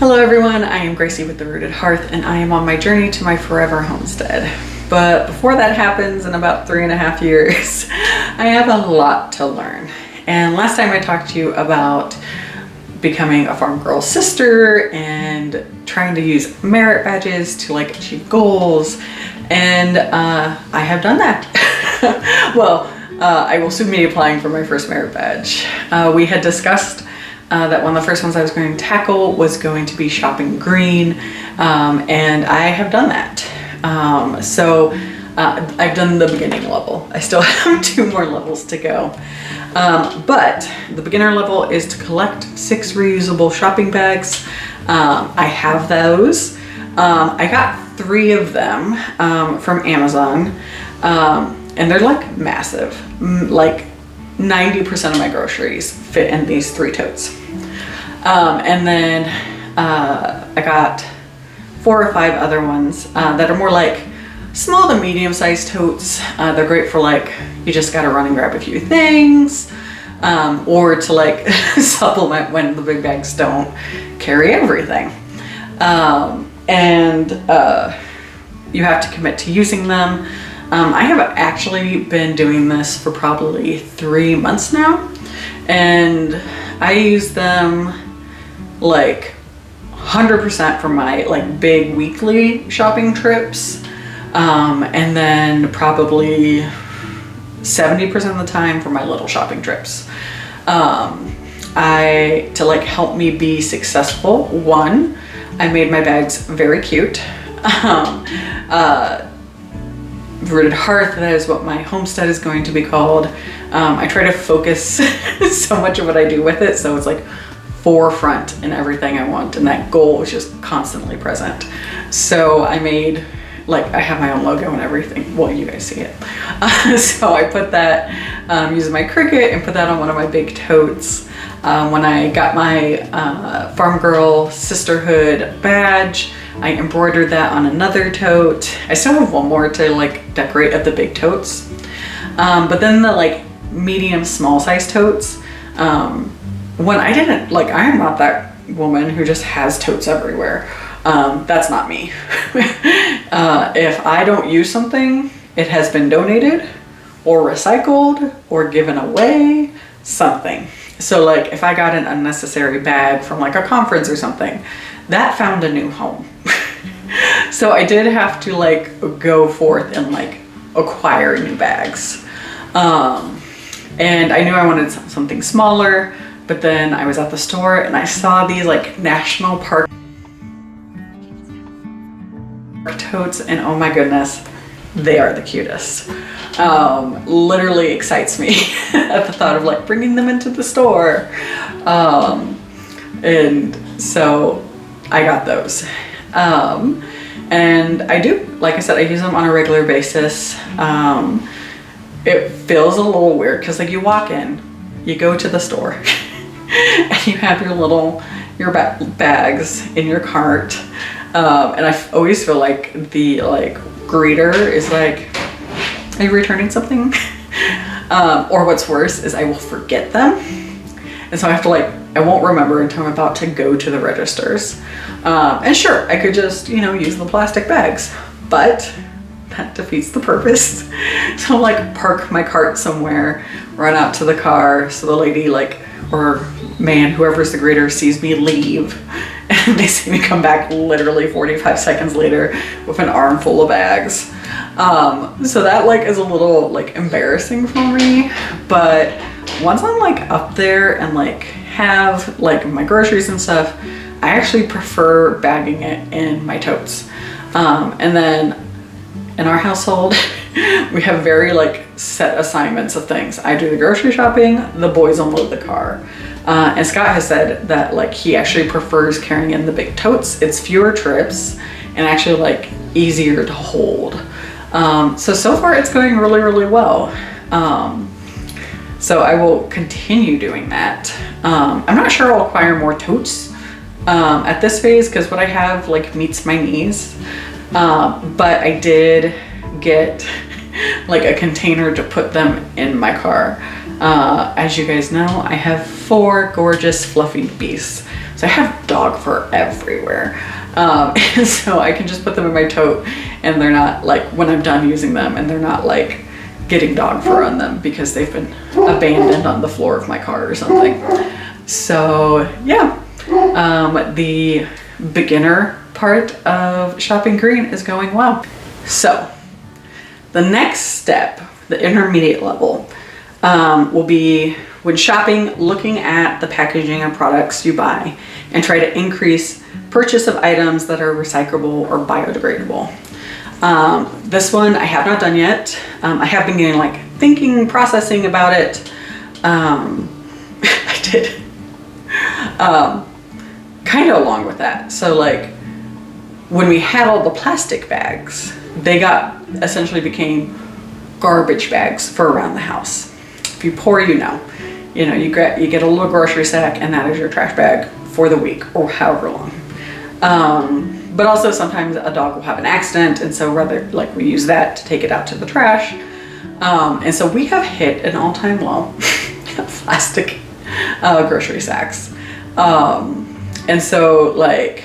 Hello everyone, I am Gracie with The Rooted Hearth and I am on my journey to my forever homestead. But before that happens in about 3.5 years, I have a lot to learn. And last time I talked to you about becoming a farm girl sister and trying to use merit badges to achieve goals. And I have done that. Well, I will soon be applying for my first merit badge. We had discussed that one of the first ones I was going to tackle was going to be shopping green, and I have done that. I've done the beginning level. I still have 2 more levels to go. But the beginner level is to collect 6 reusable shopping bags. I have those. I got 3 of them from Amazon, and they're massive. 90% of my groceries fit in these 3 totes. And then I got 4 or 5 other ones that are more small to medium-sized totes. They're great for you just gotta run and grab a few things, or to supplement when the big bags don't carry everything. You have to commit to using them. I have actually been doing this for probably 3 months now, and I use them 100% for my big weekly shopping trips, and then probably 70% of the time for my little shopping trips. To help me be successful, one, I made my bags very cute. Rooted Hearth, that is what my homestead is going to be called. I try to focus so much of what I do with it, so it's forefront in everything I want, and that goal is just constantly present. So I made, I have my own logo and everything. Well, you guys see it. So I put that, using my Cricut, and put that on one of my big totes. When I got my Farm Girl Sisterhood badge, I embroidered that on another tote. I still have one more to decorate at the big totes. But then the medium small size totes, when I didn't, I am not that woman who just has totes everywhere. That's not me. If I don't use something, it has been donated or recycled or given away, something. So if I got an unnecessary bag from a conference or something, that found a new home. So I did have to go forth and acquire new bags. And I knew I wanted something smaller, but then I was at the store and I saw these national park totes, and oh my goodness, they are the cutest. Literally excites me at the thought of bringing them into the store. And so I got those. And I do, like I said, I use them on a regular basis. It feels a little weird because you walk in, you go to the store, and you have your bags in your cart. And I always feel the greeter is are you returning something? Or what's worse is I will forget them. And so I have to I won't remember until I'm about to go to the registers. And sure, I could just, use the plastic bags, but that defeats the purpose. So park my cart somewhere, run out to the car so the lady or man, whoever's the greeter, sees me leave, and they see me come back literally 45 seconds later with an armful of bags. So that is a little embarrassing for me, but once I'm up there and have my groceries and stuff, I actually prefer bagging it in my totes. And then in our household, we have very set assignments of things. I do the grocery shopping, the boys unload the car. And Scott has said that he actually prefers carrying in the big totes. It's fewer trips and actually easier to hold. So far it's going really, really well. So I will continue doing that. I'm not sure I'll acquire more totes at this phase because what I have meets my needs. But I did get a container to put them in my car. As you guys know, I have 4 gorgeous fluffy beasts. So I have dog fur everywhere. And so I can just put them in my tote and they're not like, when I'm done using them, and they're not like getting dog fur on them because they've been abandoned on the floor of my car or something. So yeah, the beginner part of shopping green is going well. So the next step, the intermediate level, will be when shopping, looking at the packaging of products you buy and try to increase purchase of items that are recyclable or biodegradable. This one I have not done yet. I have been getting like thinking, processing about it. I did kind of along with that. So like when we had all the plastic bags, they essentially became garbage bags for around the house. If you pour, you get a little grocery sack and that is your trash bag for the week or however long. But also sometimes a dog will have an accident, and so rather like we use that to take it out to the trash. And so we have hit an all-time low of plastic grocery sacks. And so like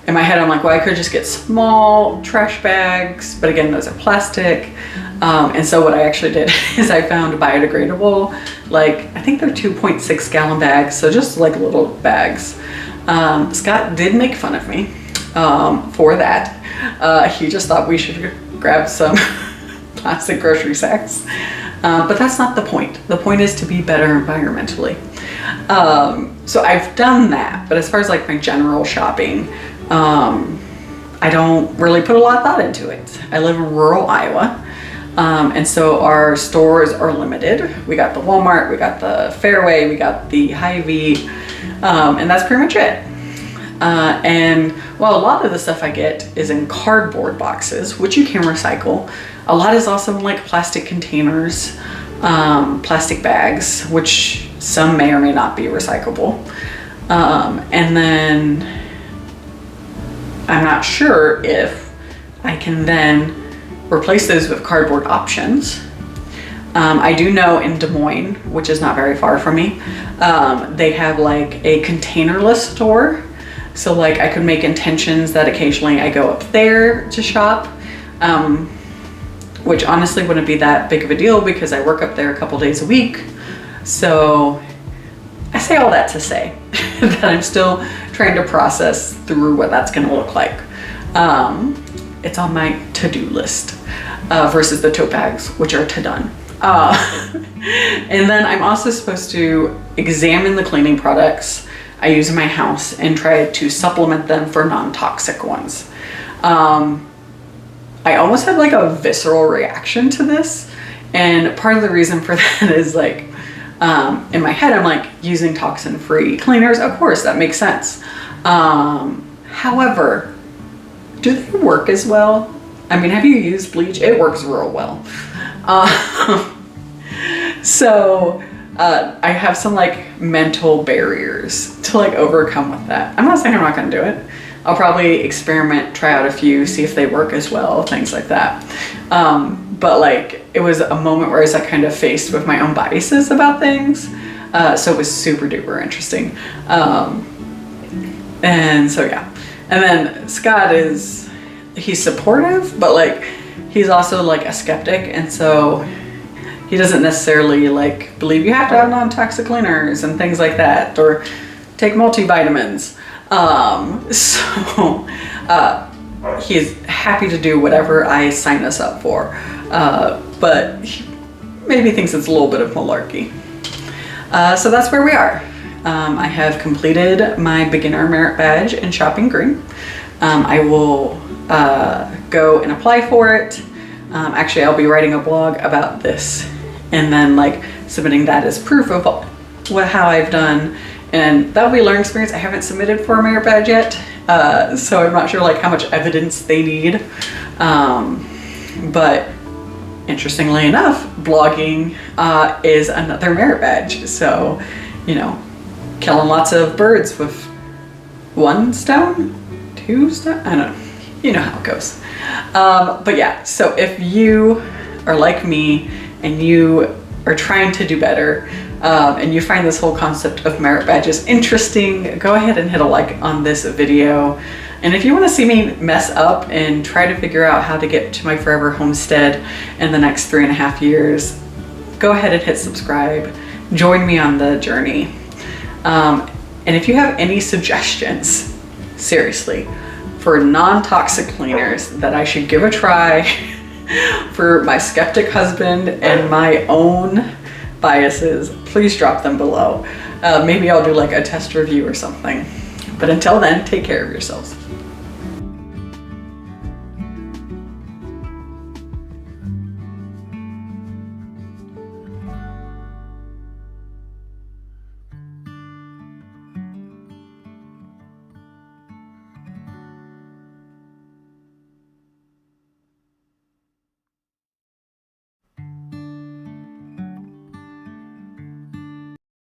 in my head, I'm like, well, I could just get small trash bags, but again, those are plastic. And so what I actually did is I found biodegradable, like I think they're 2.6 gallon bags. So just like little bags. Scott did make fun of me for that. He just thought we should grab some plastic grocery sacks. But that's not the point. The point is to be better environmentally. So I've done that, but as far as like my general shopping, I don't really put a lot of thought into it. I live in rural Iowa. And so our stores are limited. We got the Walmart, we got the Fairway, we got the Hy-Vee, and that's pretty much it. And well, a lot of the stuff I get is in cardboard boxes, which you can recycle. A lot is also in like plastic containers, plastic bags, which some may or may not be recyclable. And then I'm not sure if I can then replace those with cardboard options. I do know in Des Moines, which is not very far from me, they have like a containerless store. So like I could make intentions that occasionally I go up there to shop, which honestly wouldn't be that big of a deal because I work up there a couple days a week. So I say all that to say that I'm still trying to process through what that's gonna look like. It's on my to-do list versus the tote bags, which are to done. And then I'm also supposed to examine the cleaning products I use in my house and try to supplement them for non-toxic ones. I almost had like a visceral reaction to this. And part of the reason for that is like, in my head, I'm like using toxin-free cleaners. Of course, that makes sense. However, do they work as well? I mean, have you used bleach? It works real well. So I have some like mental barriers to like overcome with that. I'm not saying I'm not gonna do it. I'll probably experiment, try out a few, see if they work as well, things like that. But like it was a moment where I was like kind of faced with my own biases about things. So it was super duper interesting. And so yeah. And then Scott he's supportive, but like he's also like a skeptic, and so he doesn't necessarily like believe you have to have non-toxic cleaners and things like that, or take multivitamins. So he's happy to do whatever I sign us up for, but he maybe thinks it's a little bit of malarkey. So that's where we are. I have completed my beginner merit badge in shopping green. I will go and apply for it. Actually, I'll be writing a blog about this and then like submitting that as proof of how I've done, and that'll be a learning experience. I haven't submitted for a merit badge yet, so I'm not sure like how much evidence they need. But interestingly enough, blogging is another merit badge. So, you know, killing lots of birds with one stone, two stone, I don't know. You know how it goes. But yeah, so if you are like me and you are trying to do better, and you find this whole concept of merit badges interesting, go ahead and hit a like on this video. And if you want to see me mess up and try to figure out how to get to my forever homestead in the next 3.5 years, go ahead and hit subscribe. Join me on the journey. And if you have any suggestions, seriously, for non-toxic cleaners that I should give a try for my skeptic husband and my own biases, please drop them below. Maybe I'll do like a test review or something. But until then, take care of yourselves.